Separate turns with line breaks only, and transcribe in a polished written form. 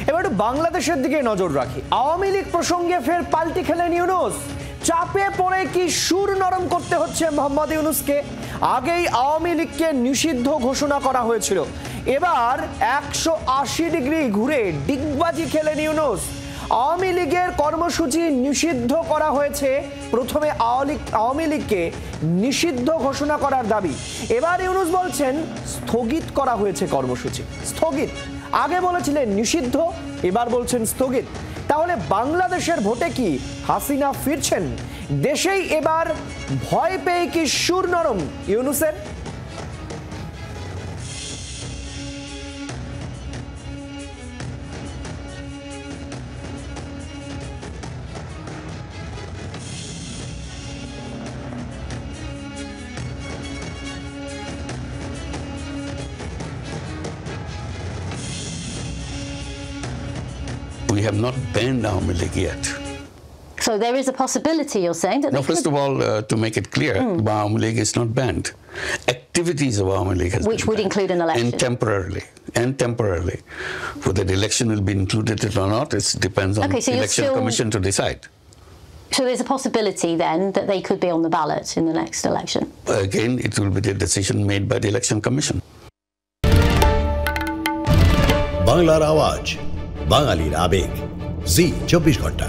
এবার একটু বাংলাদেশের দিকে নজর রাখি। আওয়ামী লীগ প্রসঙ্গে ফের পাল্টি খেলেন ইউনূস। চাপে পড়ে কি সুর নরম করতে হচ্ছে মোহাম্মদ ইউনূসকে? আগেই আওয়ামী লীগকে নিষিদ্ধ ঘোষণা করা হয়েছিল, এবার 180 ডিগ্রি ঘুরে ডিগবাজি খেলেন ইউনূস। আওয়ামী লীগের কর্মসূচি নিষিদ্ধ করা হয়েছে। প্রথমে আওয়ামী লীগকে নিষিদ্ধ ঘোষণা করার দাবি, এবার ইউনূস বলছেন স্থগিত করা হয়েছে কর্মসূচি। স্থগিত, আগে বলেছিলেন নিষিদ্ধ, এবার বলছেন স্থগিত। তাহলে বাংলাদেশের ভোটে কি হাসিনা ফিরছেন? দেশেই এবার ভয় পেয়ে কি সুর নরম ইউনূসের?
We have not banned Awami League yet.
So there is a possibility, you're saying, that
Now, first of all, to make it clear, Awami League is not banned. Activities of Awami League has
which
been
would
banned.
include an election.
And temporarily. Whether the election will be included or not, it depends on the election commission to decide.
So there's a possibility then that they could be on the ballot in the next election?
Again, it will be the decision made by the election commission.
বাংলার আওয়াজ, বাঙালির আবেগ, জি 24 ঘন্টা।